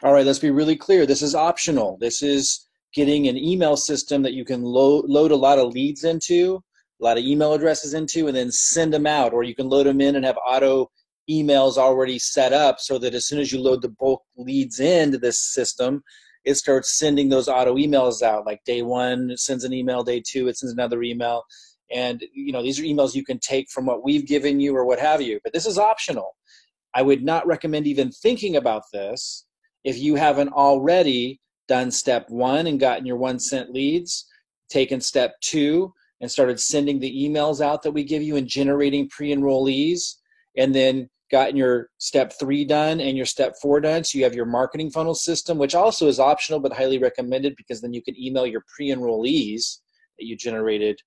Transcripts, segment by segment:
All right, let's be really clear. This is optional. This is getting an email system that you can load a lot of leads into, a lot of email addresses into, and then send them out. Or you can load them in and have auto emails already set up so that as soon as you load the bulk leads into this system, it starts sending those auto emails out. Like day one, it sends an email. Day two, it sends another email. And these are emails you can take from what we've given you or what have you. But this is optional. I would not recommend even thinking about this if you haven't already done step one and gotten your 1 cent leads, taken step two and started sending the emails out that we give you and generating pre-enrollees, and then gotten your step three done and your step four done. So you have your marketing funnel system, which also is optional but highly recommended, because then you can email your pre-enrollees that you generated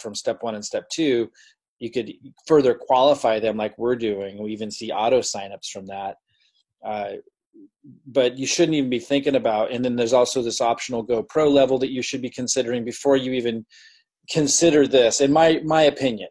from step one and step two. You could further qualify them like we're doing. We even see auto signups from that. But you shouldn't even be thinking about, and then there's also this optional Go Pro level that you should be considering before you even consider this, in my opinion.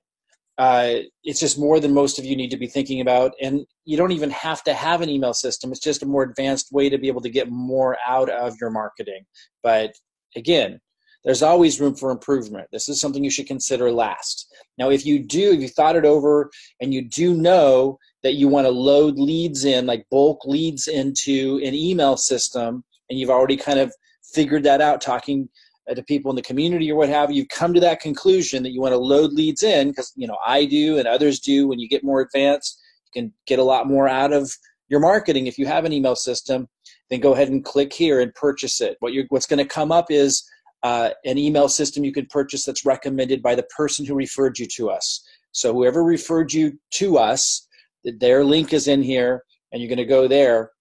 It's just more than most of you need to be thinking about, and you don't even have to have an email system. It's just a more advanced way to be able to get more out of your marketing. But again, there's always room for improvement. This is something you should consider last. Now, if you thought it over and you do know that you want to load leads in, like bulk leads into an email system, and you've already kind of figured that out talking to people in the community or what have you, you've come to that conclusion that you want to load leads in, because I do and others do. When you get more advanced, you can get a lot more out of your marketing if you have an email system. Then go ahead and click here and purchase it. What's going to come up is an email system you can purchase that's recommended by the person who referred you to us. So whoever referred you to us, their link is in here, and you're going to go there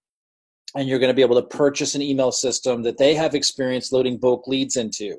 and you're going to be able to purchase an email system that they have experience loading bulk leads into.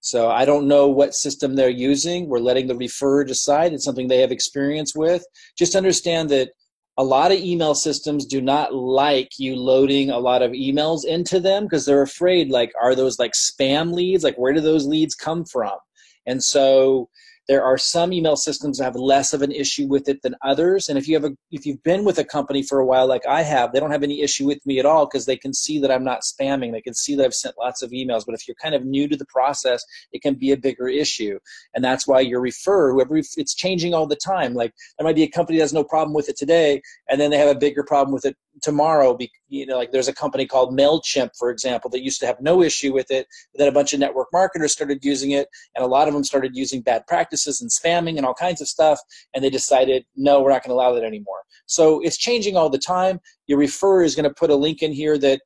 So I don't know what system they're using. We're letting the referrer decide. It's something they have experience with. Just understand that a lot of email systems do not like you loading a lot of emails into them, because they're afraid, like, are those like spam leads? Like, where do those leads come from? And so there are some email systems that have less of an issue with it than others. And if you've been with a company for a while, like I have, they don't have any issue with me at all, because they can see that I'm not spamming. They can see that I've sent lots of emails. But if you're kind of new to the process, it can be a bigger issue. And that's why your referrer, it's changing all the time. Like, there might be a company that has no problem with it today, and then they have a bigger problem with it tomorrow. Like there's a company called MailChimp, for example, that used to have no issue with it. Then a bunch of network marketers started using it, and a lot of them started using bad practices and spamming and all kinds of stuff, and they decided, no, we're not going to allow that anymore. So it's changing all the time. Your referrer is going to put a link in here that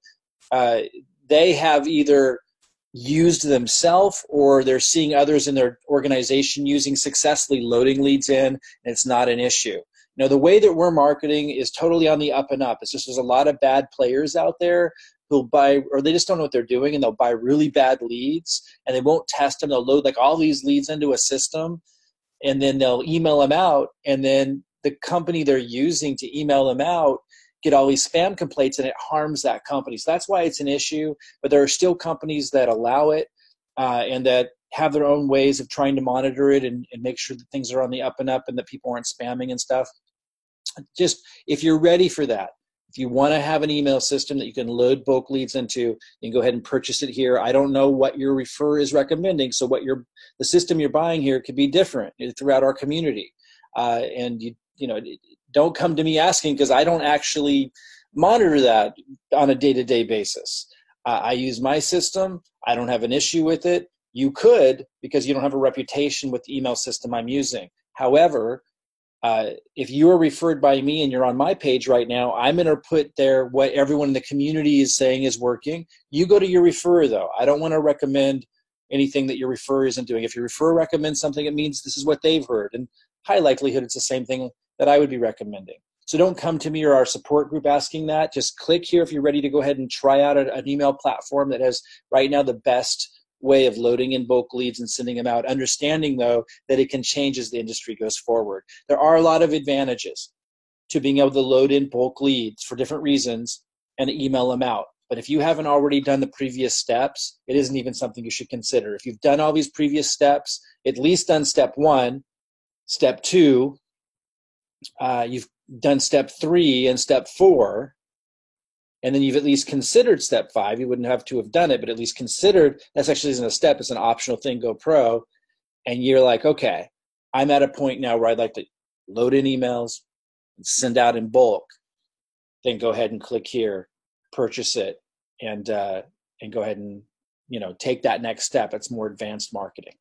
they have either used themselves, or they're seeing others in their organization using, successfully loading leads in, and it's not an issue. The way that we're marketing is totally on the up and up. It's just there's a lot of bad players out there who'll buy, or they just don't know what they're doing, and they'll buy really bad leads, and they won't test them. They'll load like all these leads into a system, and then they'll email them out, and then the company they're using to email them out get all these spam complaints, and it harms that company. So that's why it's an issue. But there are still companies that allow it and that have their own ways of trying to monitor it and make sure that things are on the up and up and that people aren't spamming and stuff. Just, if you're ready for that, if you want to have an email system that you can load bulk leads into, you can go ahead and purchase it here. I don't know what your referrer is recommending, so the system you're buying here could be different throughout our community. And don't come to me asking, because I don't actually monitor that on a day-to-day basis. I use my system. I don't have an issue with it. You could, because you don't have a reputation with the email system I'm using. However, if you are referred by me and you're on my page right now, I'm going to put there what everyone in the community is saying is working. You go to your referrer, though. I don't want to recommend anything that your referrer isn't doing. If your referrer recommends something, it means this is what they've heard. And high likelihood it's the same thing that I would be recommending. So don't come to me or our support group asking that. Just click here if you're ready to go ahead and try out an email platform that has right now the best way of loading in bulk leads and sending them out, understanding, though, that it can change as the industry goes forward. There are a lot of advantages to being able to load in bulk leads for different reasons and email them out. But if you haven't already done the previous steps, it isn't even something you should consider. If you've done all these previous steps, at least done step one, step two, you've done step three and step four, and then you've at least considered step 5. You wouldn't have to have done it, but at least considered. That's actually isn't a step, it's an optional thing, Go Pro. And you're like, okay, I'm at a point now where I'd like to load in emails and send out in bulk. Then go ahead and click here, purchase it, and go ahead and take that next step. It's more advanced marketing.